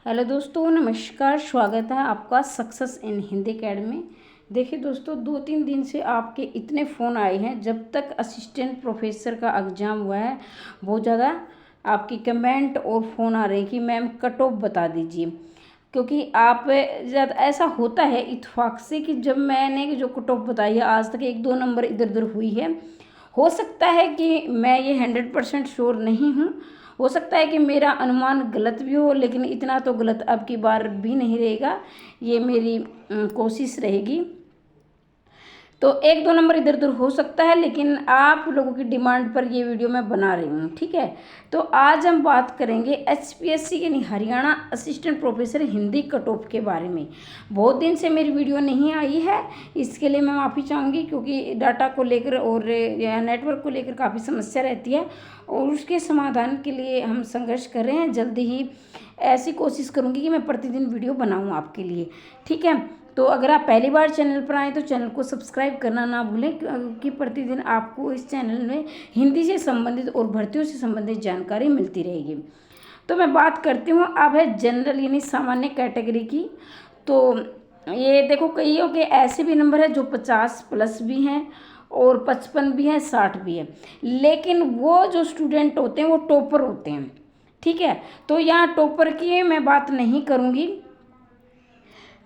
Hello दोस्तों, नमस्कार। स्वागत है आपका सक्सेस इन हिंदी अकेडमी। देखिए दोस्तों, 2-3 दिन से आपके इतने फ़ोन आए हैं। जब तक असिस्टेंट प्रोफेसर का एग्ज़ाम हुआ है, बहुत ज़्यादा आपकी कमेंट और फ़ोन आ रहे हैं कि मैम कट ऑफ बता दीजिए। क्योंकि आप ज़्यादा ऐसा होता है इत्तेफाक से कि जब मैंने जो कट ऑफ बताई है, आज तक 1-2 नंबर इधर उधर हुई है। हो सकता है कि मैं ये 100% श्योर नहीं हूँ, हो सकता है कि मेरा अनुमान गलत भी हो, लेकिन इतना तो गलत अब की बार भी नहीं रहेगा। ये मेरी कोशिश रहेगी। तो 1-2 नंबर इधर उधर हो सकता है, लेकिन आप लोगों की डिमांड पर ये वीडियो मैं बना रही हूँ, ठीक है। तो आज हम बात करेंगे HPSC यानी Haryana assistant professor Hindi cut off के बारे में। बहुत दिन से मेरी वीडियो नहीं आई है, इसके लिए मैं माफ़ी चाहूँगी, क्योंकि डाटा को लेकर और नेटवर्क को लेकर काफ़ी समस्या रहती है और उसके समाधान के लिए हम संघर्ष कर रहे हैं। जल्दी ही ऐसी कोशिश करूँगी कि मैं प्रतिदिन वीडियो बनाऊँ आपके लिए, ठीक है। तो अगर आप पहली बार चैनल पर आएँ तो चैनल को सब्सक्राइब करना ना भूलें, क्योंकि प्रतिदिन आपको इस चैनल में हिंदी से संबंधित और भर्तियों से संबंधित जानकारी मिलती रहेगी। तो मैं बात करती हूँ अब है जनरल यानी सामान्य कैटेगरी की। तो ये देखो, कईयों के ऐसे भी नंबर है जो 50 प्लस भी हैं और 55 भी हैं, 60 भी है, लेकिन वो जो स्टूडेंट होते हैं वो टॉपर होते हैं, ठीक है। तो यहाँ टॉपर की मैं बात नहीं करूँगी।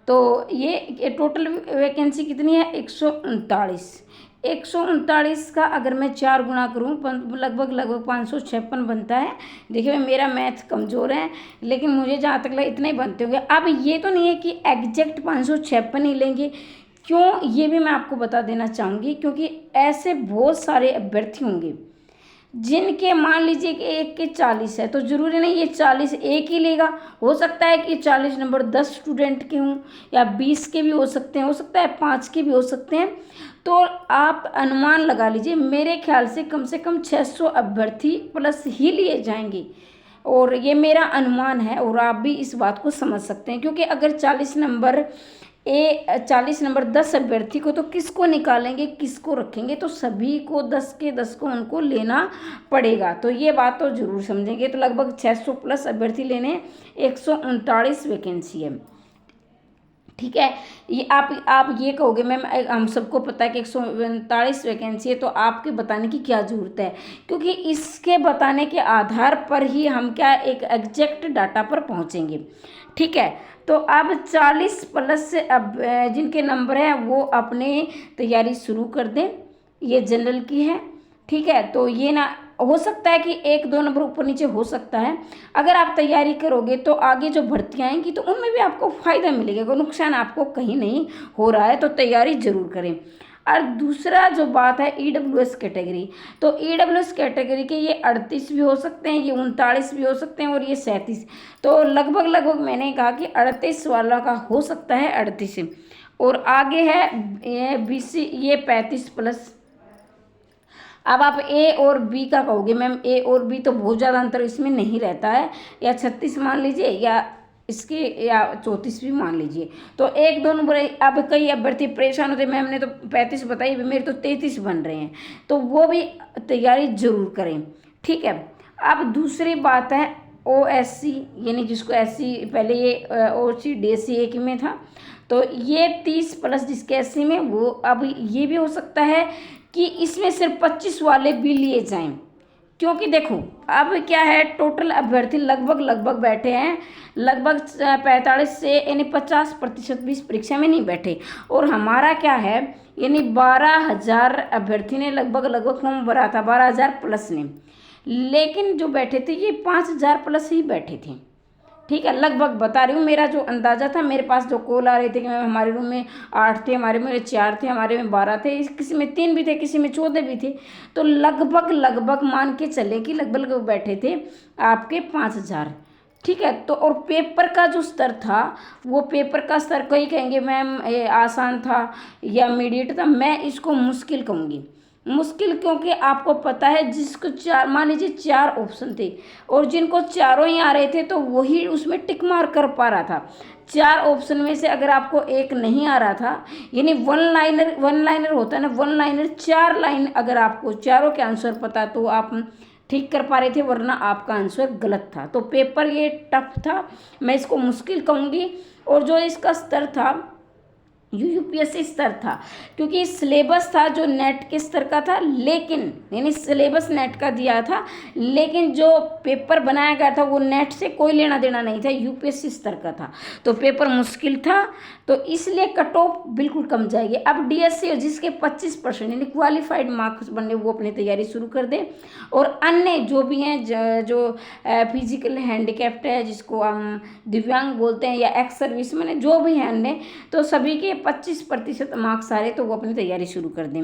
तो ये टोटल वैकेंसी कितनी है? 139। 139 का अगर मैं 4 गुना करूँ लगभग 556 बनता है। देखिए मेरा मैथ कमज़ोर है, लेकिन मुझे जहाँ तक लगा इतने ही बनते होंगे। अब ये तो नहीं है कि एग्जैक्ट 556 ही लेंगे, क्यों, ये भी मैं आपको बता देना चाहूँगी। क्योंकि ऐसे बहुत सारे अभ्यर्थी होंगे जिनके मान लीजिए कि एक के 40 है, तो ज़रूरी नहीं ये 40 एक ही लेगा। हो सकता है कि 40 नंबर 10 स्टूडेंट के हों, या 20 के भी हो सकते हैं, हो सकता है 5 के भी हो सकते हैं। तो आप अनुमान लगा लीजिए, मेरे ख्याल से कम 600 अभ्यर्थी प्लस ही लिए जाएंगे, और ये मेरा अनुमान है। और आप भी इस बात को समझ सकते हैं, क्योंकि अगर 40 नंबर 10 अभ्यर्थी को, तो किसको निकालेंगे, किसको रखेंगे? तो सभी को 10 के 10 को उनको लेना पड़ेगा। तो ये बात तो जरूर समझेंगे। तो लगभग 600 प्लस अभ्यर्थी लेने, 139 वैकेंसी है, ठीक है। ये आप ये कहोगे मैम हम सबको पता है कि 139 वैकेंसी है, तो आपके बताने की क्या ज़रूरत है? क्योंकि इसके बताने के आधार पर ही हम क्या एक एग्जैक्ट डाटा पर पहुंचेंगे, ठीक है। तो अब 40 प्लस अब जिनके नंबर हैं वो अपने तैयारी शुरू कर दें। ये जनरल की है, ठीक है। तो ये ना हो सकता है कि 1-2 नंबर ऊपर नीचे हो सकता है। अगर आप तैयारी करोगे तो आगे जो भर्तियाँ आएंगी तो उनमें भी आपको फ़ायदा मिलेगा, कोई नुकसान आपको कहीं नहीं हो रहा है। तो तैयारी ज़रूर करें। और दूसरा जो बात है EWS कैटेगरी, तो EWS कैटेगरी के ये 38 भी हो सकते हैं, ये 39 भी हो सकते हैं, और ये 37। तो लगभग मैंने कहा कि 38 वाला का हो सकता है 38। और आगे है ये BC, ये 35 प्लस। अब आप A और B का कहोगे मैम A और B तो बहुत ज़्यादा अंतर इसमें नहीं रहता है, या 36 मान लीजिए, या इसके या 34 भी मान लीजिए। तो 1-2 नंबर अब कई अभ्यर्थी परेशान होते, मैम ने तो 35 बताई, मेरे तो 33 बन रहे हैं। तो वो भी तैयारी जरूर करें, ठीक है। अब दूसरी बात है OSC, यानी जिसको SC पहले ये OC DSC एक में था, तो ये 30 प्लस जिसके SC में, वो अब ये भी हो सकता है कि इसमें सिर्फ 25 वाले भी लिए जाएं। क्योंकि देखो अब क्या है, टोटल अभ्यर्थी लगभग बैठे हैं, लगभग 45 से यानी 50% भी इस परीक्षा में नहीं बैठे। और हमारा क्या है, यानी 12,000 अभ्यर्थी ने लगभग फॉर्म भरा था, 12,000 प्लस ने, लेकिन जो बैठे थे ये 5,000 प्लस ही बैठे थे, ठीक है। लगभग बता रही हूँ, मेरा जो अंदाज़ा था, मेरे पास जो कॉल आ रहे थे कि मैम हमारे रूम में 8 थे, हमारे में 4 थे, हमारे में 12 थे, किसी में 3 भी थे, किसी में 14 भी थे। तो लगभग मान के चले कि लगभग बैठे थे आपके 5,000, ठीक है। तो और पेपर का जो स्तर था, वो पेपर का स्तर कई कहेंगे मैम आसान था या मीडिएट था, मैं इसको मुश्किल कहूँगी। मुश्किल क्योंकि आपको पता है, जिसको 4 मान लीजिए 4 ऑप्शन थे, और जिनको चारों ही आ रहे थे तो वही उसमें टिक मार कर पा रहा था। 4 ऑप्शन में से अगर आपको एक नहीं आ रहा था, यानी वन लाइनर होता है ना, वन लाइनर 4 लाइन, अगर आपको चारों के आंसर पता तो आप ठीक कर पा रहे थे, वरना आपका आंसर गलत था। तो पेपर ये टफ था, मैं इसको मुश्किल कहूँगी। और जो इसका स्तर था यूपीएससी स्तर था, क्योंकि सिलेबस था जो नेट के स्तर का था, लेकिन यानी सिलेबस नेट का दिया था, लेकिन जो पेपर बनाया गया था वो नेट से कोई लेना देना नहीं था, यूपीएससी स्तर का था। तो पेपर मुश्किल था, तो इसलिए कट ऑफ बिल्कुल कम जाएगी। अब डीएससी और जिसके 25% यानी क्वालिफाइड मार्क्स बनने, वो अपनी तैयारी शुरू कर दे। और अन्य जो भी हैं, जो फिजिकल हैंडीकैप्ड है, जिसको हम दिव्यांग बोलते हैं, या एक्स सर्विस मैन, जो भी हैं अन्य, तो सभी के 25% मार्क्स आ रहे, तो वो अपनी तैयारी शुरू कर दें।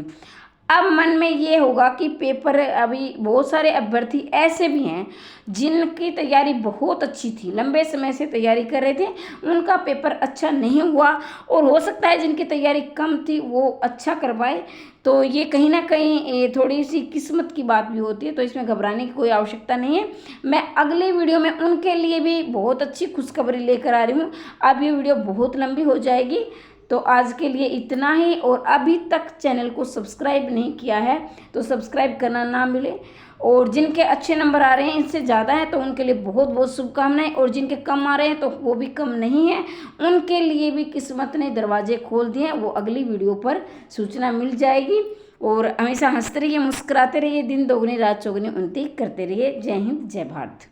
अब मन में ये होगा कि पेपर, अभी बहुत सारे अभ्यर्थी ऐसे भी हैं जिनकी तैयारी बहुत अच्छी थी, लंबे समय से तैयारी कर रहे थे, उनका पेपर अच्छा नहीं हुआ, और हो सकता है जिनकी तैयारी कम थी वो अच्छा करवाए। तो ये कहीं ना कहीं थोड़ी सी किस्मत की बात भी होती है, तो इसमें घबराने की कोई आवश्यकता नहीं है। मैं अगले वीडियो में उनके लिए भी बहुत अच्छी खुशखबरी लेकर आ रही हूँ। अब ये वीडियो बहुत लंबी हो जाएगी, तो आज के लिए इतना ही। और अभी तक चैनल को सब्सक्राइब नहीं किया है तो सब्सक्राइब करना ना मिले। और जिनके अच्छे नंबर आ रहे हैं, इनसे ज़्यादा है, तो उनके लिए बहुत बहुत शुभकामनाएं। और जिनके कम आ रहे हैं तो वो भी कम नहीं है, उनके लिए भी किस्मत ने दरवाजे खोल दिए हैं, वो अगली वीडियो पर सूचना मिल जाएगी। और हमेशा हंसते रहिए, मुस्कुराते रहिए, दिन दोगुनी रात चौगुनी उन्नति करते रहिए। जय हिंद, जय भारत।